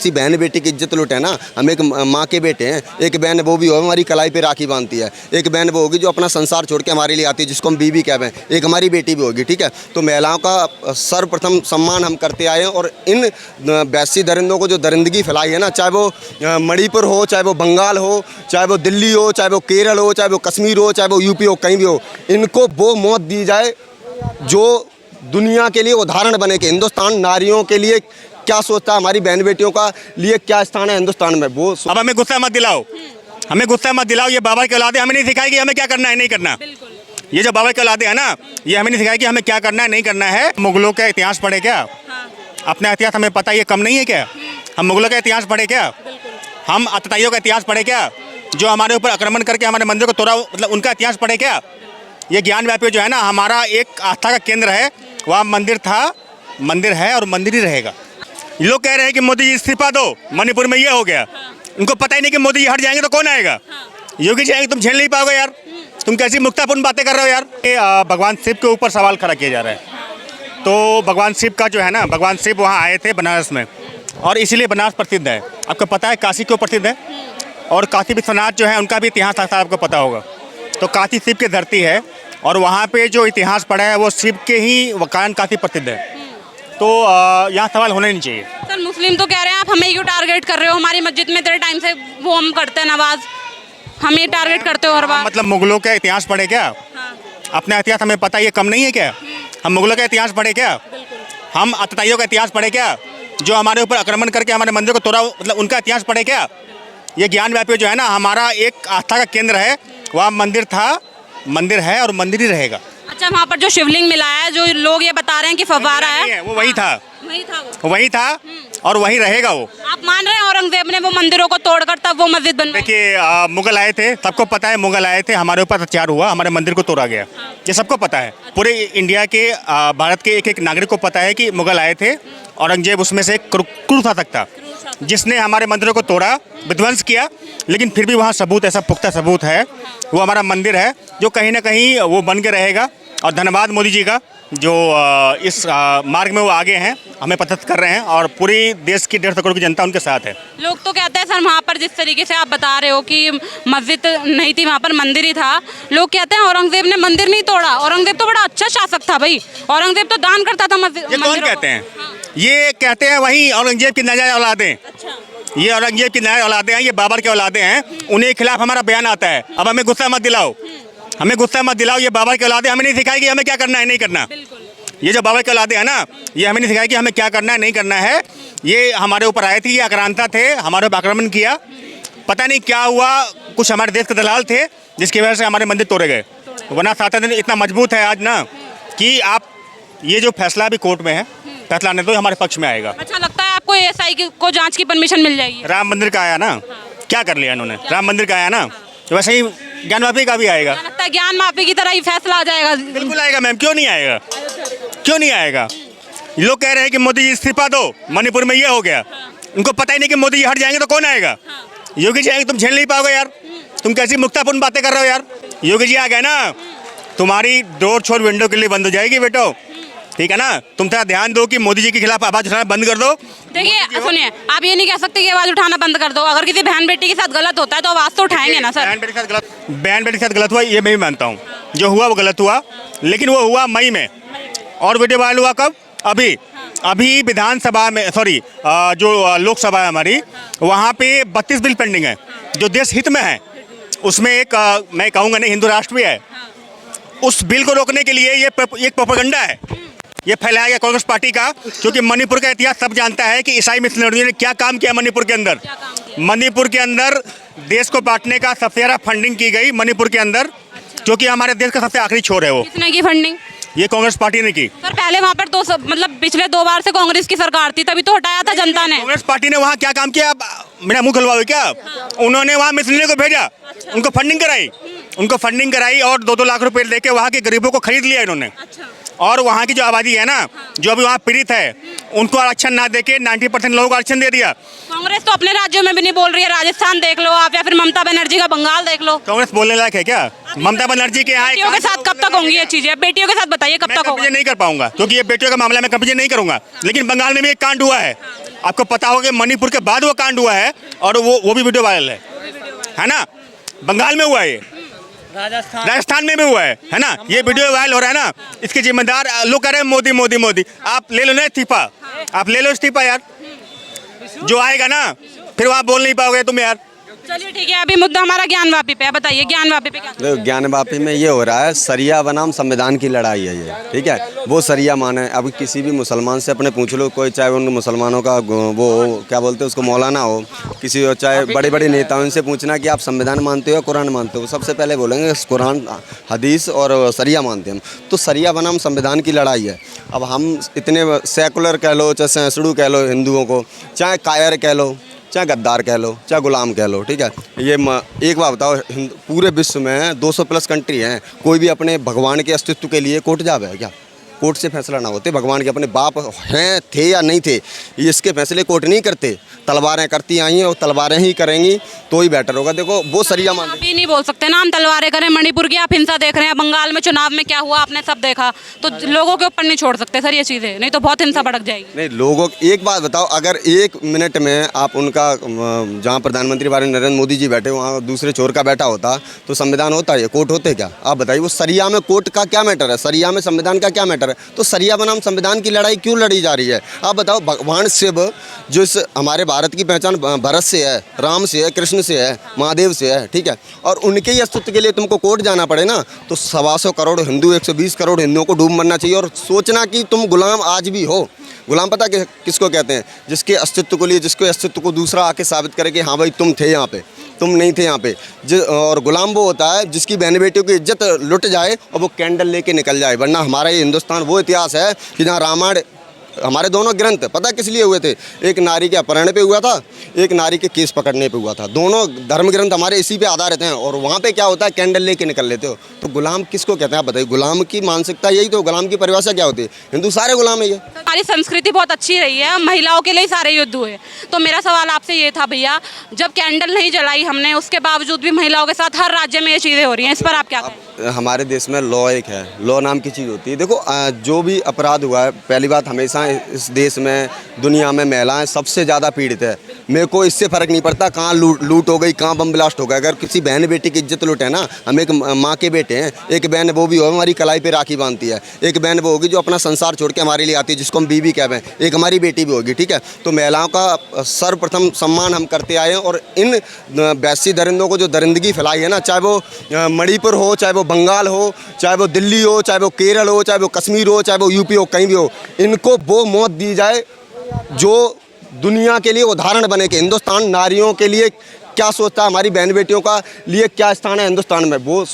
किसी बहन बेटी की इज्जत लुटे ना। हम एक माँ के बेटे हैं, एक बहन वो भी हो हमारी कलाई पे राखी बांधती है, एक बहन वो होगी जो अपना संसार छोड़ के हमारे लिए आती है जिसको हम बीवी कहते हैं, एक हमारी बेटी भी होगी, ठीक है। तो महिलाओं का सर्वप्रथम सम्मान हम करते आए हैं और इन वैसी दरिंदों को जो दरिंदगी फैलाई है ना, चाहे वो मणिपुर हो, चाहे वो बंगाल हो, चाहे वो दिल्ली हो, चाहे वो केरल हो, चाहे वो कश्मीर हो, चाहे वो यूपी हो, कहीं भी हो, इनको वो मौत दी जाए जो दुनिया के लिए उदाहरण बने कि हिंदुस्तान नारियों के लिए क्या सोचता है, हमारी बहन बेटियों का लिए क्या स्थान है हिंदुस्तान में। वो अब हमें गुस्सा मत दिलाओ, हमें गुस्सा मत दिलाओ। ये बाबर की औलादे हमें नहीं सिखाएगी हमें क्या करना है नहीं करना। ये जो बाबर की औलादे है ना, ये हमें नहीं सिखाएगी हमें क्या करना है नहीं करना है। मुगलों का इतिहास पढ़े क्या? अपना इतिहास हमें पता है, ये कम नहीं है क्या? हम मुगलों का इतिहास पढ़े क्या? हम अतताइयों का इतिहास पढ़े क्या? जो हमारे ऊपर आक्रमण करके हमारे मंदिर को तोड़ा, मतलब उनका इतिहास पढ़े क्या? ये ज्ञान व्यापी जो है ना, हमारा एक आस्था का केंद्र है, वहाँ मंदिर था, मंदिर है और मंदिर ही रहेगा। लोग कह रहे हैं कि मोदी जी इस्तीफा दो, मणिपुर में ये हो गया। उनको पता ही नहीं कि मोदी जी हट जाएंगे तो कौन आएगा। योगी जी आएंगे, तुम झेल नहीं पाओगे यार। तुम कैसी मुक्तापूर्ण बातें कर रहे हो यार। ये भगवान शिव के ऊपर सवाल खड़ा किया जा रहा है। तो भगवान शिव का जो है ना, भगवान शिव वहाँ आए थे बनारस में, और इसीलिए बनारस प्रसिद्ध है। आपको पता है काशी क्यों प्रसिद्ध है? और काशी विश्वनाथ जो है उनका भी इतिहास आपको पता होगा। तो काशी शिव की धरती है और वहाँ पे जो इतिहास पढ़ा है वो शिव के ही कारण काफ़ी प्रसिद्ध है। तो यहाँ सवाल होना नहीं चाहिए। सर मुस्लिम तो कह रहे हैं आप हमें क्यों टारगेट कर रहे हो, हमारी मस्जिद में इतने टाइम से वो हम करते हैं नमाज, हमें टारगेट करते हो हर बार। मतलब मुगलों का इतिहास पढ़े क्या? अपना इतिहास हमें पता है, ये कम नहीं है क्या? हम मुगलों का इतिहास पढ़े क्या? हम अतताइयों का इतिहास पढ़े क्या? जो हमारे ऊपर आक्रमण करके हमारे मंदिर को तोड़ा, मतलब उनका इतिहास पढ़े क्या? ये ज्ञान व्यापी जो है ना, हमारा एक आस्था का केंद्र है, वहाँ मंदिर था, मंदिर है और मंदिर ही रहेगा। अच्छा, वहाँ पर जो शिवलिंग मिला है, जो लोग ये बता रहे हैं कि फव्वारा है, वो वही था, वही था और वही रहेगा। वो आप मान रहे हैं औरंगजेब ने वो मंदिरों को तोड़कर तब वो मस्जिद बनवाई? देखिए, मुगल आए थे, सबको पता है, मुगल आए थे, हमारे ऊपर अत्याचार हुआ, हमारे मंदिर को तोड़ा गया, ये सबको पता है। पूरे इंडिया के भारत के एक एक नागरिक को पता है कि मुगल आए थे, औरंगजेब उसमें से क्रूर था जिसने हमारे मंदिरों को तोड़ा, विध्वंस किया, लेकिन फिर भी वहाँ सबूत, ऐसा पुख्ता सबूत है, वो हमारा मंदिर है जो कहीं ना कहीं वो बन के रहेगा। और धन्यवाद मोदी जी का जो इस मार्ग में वो आगे हैं, हमें पसंद कर रहे हैं और पूरी देश की 150 करोड़ की जनता उनके साथ है। लोग तो कहते हैं सर वहाँ पर जिस तरीके से आप बता रहे हो कि मस्जिद नहीं थी, वहाँ पर मंदिर ही था, लोग कहते हैं औरंगजेब ने मंदिर नहीं तोड़ा। औरंगजेब तो बड़ा अच्छा शासक था भाई, औरंगजेब तो दान करता था मस्जिद। ये कौन कहते हैं? ये कहते हैं वही औरंगजेब की नाजायज औलादें। ये औरंगजेब की नाजायज औलादें हैं, ये बाबर के औलादें हैं, उन्हीं के खिलाफ हमारा बयान आता है। अब हमें गुस्सा मत दिलाओ, हमें गुस्सा मत दिलाओ। ये बाबर के औलादे हमें नहीं सिखाएगी हमें क्या करना है नहीं करना। ये जो बाबर के औलादे है ना, ये हमें नहीं सिखाएगी हमें क्या करना है नहीं करना है। ये हमारे ऊपर आए थे, ये आक्रांता थे, हमारे ऊपर आक्रमण किया, पता नहीं क्या हुआ, कुछ हमारे देश के दलाल थे जिसकी वजह से हमारे मंदिर तोड़े गए। वरना 7 दिन इतना मजबूत है आज ना कि आप ये जो फैसला भी कोर्ट में है, फैसला आने दो, हमारे पक्ष में आएगा। अच्छा लगता है आपको एएसआई को जांच की परमिशन मिल जाएगी? राम मंदिर का आया ना, क्या कर लिया इन्होंने? राम मंदिर का आया ना, तो वैसे ही ज्ञान वापी का भी आएगा। लगता है ज्ञान माफी की तरह ही फैसला आ जाएगा? बिल्कुल आएगा मैम, क्यों नहीं आएगा, क्यों नहीं आएगा। लोग कह रहे हैं कि मोदी जी इस्तीफा दो, मणिपुर में ये हो गया। उनको पता ही नहीं कि मोदी जी हट जाएंगे तो कौन आएगा। योगी जी आएंगे, तुम झेल नहीं पाओगे यार। तुम कैसी मुक्तापूर्ण बातें कर रहे हो यार। योगी जी आ गए ना, तुम्हारी डोर छोड़ विंडो के लिए बंद हो जाएगी बेटो, ठीक है ना। तुम थोड़ा ध्यान दो कि मोदी जी के खिलाफ आवाज उठाना बंद कर दो। देखिए सुनिए, आप ये नहीं कह सकते कि आवाज उठाना बंद कर दो। अगर किसी बहन बेटी के साथ गलत होता है तो आवाज तो उठाएंगे ना सर। बहन बेटी के साथ गलत हुआ, ये मैं भी मानता हूँ, जो हुआ वो गलत हुआ, लेकिन वो हुआ मई में। और वीडियो वायरल हुआ कब? अभी विधानसभा में, सॉरी जो लोकसभा है हमारी, वहाँ पे 32 बिल पेंडिंग है जो देश हित में है। उसमें एक मैं कहूँगा नहीं, हिंदू राष्ट्र भी है। उस बिल को रोकने के लिए ये एक प्रोपेगेंडा है, ये फैलाया गया कांग्रेस पार्टी का, क्योंकि मणिपुर का इतिहास सब जानता है कि ईसाई मिशनरियों ने क्या काम किया मणिपुर के अंदर। मणिपुर के अंदर देश को बांटने का सबसे ज़्यादा फंडिंग की गई मणिपुर के अंदर, क्योंकि हमारे देश का सबसे आखिरी छोर है वो। किसने की फंडिंग? ये कांग्रेस पार्टी ने की। सर पहले वहाँ पर तो मतलब पिछले 2 बार से कांग्रेस की सरकार थी, तभी तो हटाया था जनता ने। कांग्रेस पार्टी ने वहाँ क्या काम किया? मेरा मुंह खुलवाओ क्या? उन्होंने वहाँ मिशनरी को भेजा, उनको फंडिंग कराई और 2-2 लाख रुपए लेके वहाँ के गरीबों को खरीद लिया इन्होंने। और वहाँ की जो आबादी है ना, जो अभी वहाँ पीड़ित है, उनको आरक्षण ना देके 90% लोगों को आरक्षण दे दिया। कांग्रेस तो अपने राज्यों में भी नहीं बोल रही है, राजस्थान देख लो आप, या फिर ममता बनर्जी का बंगाल देख लो। कांग्रेस बोलने लायक है क्या? ममता बनर्जी के यहाँ बेटियों के साथ कब तक होंगी ये चीजें? बेटियों के साथ बताइए कब मैं तक होगा? कंपेरिजन नहीं कर पाऊंगा, क्योंकि ये बेटियों का मामला मैं कंपेरिजन नहीं करूंगा। लेकिन बंगाल में भी एक कांड हुआ है, आपको पता होगा कि मणिपुर के बाद वो कांड हुआ है, और वो भी वीडियो वायरल है ना। बंगाल में हुआ है, ये राजस्थान में भी हुआ है ना। ये वीडियो वायरल हो रहा है ना, इसके जिम्मेदार लोग कह रहे हैं मोदी मोदी मोदी। आप ले लो ना इस्तीफा, आप ले लो इस्तीफा यार, जो आएगा ना फिर वहाँ बोल नहीं पाओगे तुम यार। चलिए ठीक है, अभी मुद्दा हमारा ज्ञानवापी पे है, बताइए ज्ञानवापी पे क्या? देखो, ज्ञानवापी में ये हो रहा है, सरिया बनाम संविधान की लड़ाई है ये, ठीक है। वो सरिया माने, अब किसी भी मुसलमान से अपने पूछ लो, कोई चाहे उन मुसलमानों का वो क्या बोलते हैं उसको, मौलाना हो, किसी और चाहे बड़े बड़े नेता, उनसे पूछना कि आप संविधान मानते हो या कुरान मानते हो, सबसे पहले बोलेंगे कुरान हदीस और सरिया मानते हैं हम। तो सरिया बनाम संविधान की लड़ाई है। अब हम इतने सेकुलर कह लो, चाहे सैंसड़ू कह लो हिंदुओं को, चाहे कायर कह लो, चाहे गद्दार कह लो, चाहे गुलाम कह लो, ठीक है। ये एक बात बताओ, पूरे विश्व में 200+ कंट्री हैं, कोई भी अपने भगवान के अस्तित्व के लिए कोर्ट जावे है क्या? कोर्ट से फैसला ना होते, भगवान के अपने बाप हैं थे या नहीं थे, ये इसके फैसले कोर्ट नहीं करते, तलवारें करती आई हैं और तलवारें ही करेंगी तो ही बेटर होगा। देखो वो सरिया आप ही नहीं बोल सकते ना हम तलवारें करें। मणिपुर की आप हिंसा देख रहे हैं, बंगाल में चुनाव में क्या हुआ आपने सब देखा, तो लोगों के ऊपर नहीं छोड़ सकते सर ये चीज़ें, नहीं तो बहुत हिंसा भड़क जाएगी। नहीं, लोगों एक बात बताओ, अगर 1 मिनट में आप उनका जहाँ प्रधानमंत्री बारे नरेंद्र मोदी जी बैठे वहाँ दूसरे चोर का बैठा होता तो संविधान होता है, कोर्ट होते क्या? आप बताइए, वो सरिया में कोर्ट का क्या मैटर है, सरिया में संविधान का क्या मैटर है? तो सरिया बनाम संविधान की लड़ाई क्यों लड़ी जा रही है? आप बताओ, भगवान शिव जो इस हमारे भारत की पहचान भरत से है, राम से है, कृष्ण से है, महादेव से है, ठीक है, और उनके ही अस्तित्व के लिए तुमको कोर्ट जाना पड़े ना, तो 125 करोड़ हिंदू, 120 करोड़ हिंदुओं को डूब मरना चाहिए और सोचना कि तुम गुलाम आज भी हो। गुलाम पता किसको कहते हैं? जिसके अस्तित्व को लिए, जिसके अस्तित्व को दूसरा आके साबित करे कि हाँ भाई तुम थे यहाँ पे, तुम नहीं थे यहाँ पे। और गुलाम वो होता है जिसकी बहन बेटियों की इज्जत लुट जाए और वो कैंडल लेके निकल जाए। वरना हमारा ये हिंदुस्तान वो इतिहास है कि जहाँ रामायण, हमारे दोनों ग्रंथ पता किस लिए हुए थे? एक नारी के अपहरण पे हुआ था, एक नारी के केस पकड़ने पे हुआ था। दोनों धर्म ग्रंथ हमारे इसी पे आधारित हैं। और वहाँ पे क्या होता है, कैंडल लेके निकल लेते हो। तो गुलाम किसको कहते हैं आप बताइए? गुलाम की मानसिकता यही तो, गुलाम की परिभाषा क्या होती है? हिंदू सारे गुलाम है। ये हमारी संस्कृति बहुत अच्छी रही है, महिलाओं के लिए ही सारे युद्ध हुए। तो मेरा सवाल आपसे ये था भैया, जब कैंडल नहीं जलाई हमने, उसके बावजूद भी महिलाओं के साथ हर राज्य में ये चीज़ें हो रही हैं, इस पर आप क्या कहें? हमारे देश में लॉ एक है, लॉ नाम की चीज़ होती है। देखो जो भी अपराध हुआ है, पहली बात हमेशा इस देश में, दुनिया में महिलाएं सबसे ज़्यादा पीड़ित है। मेरे को इससे फ़र्क नहीं पड़ता कहाँ लूट हो गई, कहाँ बम ब्लास्ट हो गया। अगर किसी बहन बेटी की इज्जत लूट है ना, हम एक माँ के बेटे हैं। एक बहन वो भी हो हमारी कलाई पे राखी बांधती है, एक बहन वो होगी जो अपना संसार छोड़ के हमारे लिए आती है, जिसको हम बीबी कहते हैं, एक हमारी बेटी भी होगी, ठीक है। तो महिलाओं का सर्वप्रथम सम्मान हम करते आए हैं। और इन वैसी दरिंदों को जो दरिंदगी फैलाई है ना, चाहे वो मणिपुर हो, चाहे वो बंगाल हो, चाहे वो दिल्ली हो, चाहे वो केरल हो, चाहे वो कश्मीर हो, चाहे वो यूपी हो, कहीं भी हो, इनको वो मौत दी जाए जो दुनिया के लिए उदाहरण बने कि हिंदुस्तान नारियों के लिए क्या सोचता है, हमारी बहन बेटियों का लिए क्या स्थान है हिंदुस्तान में, वो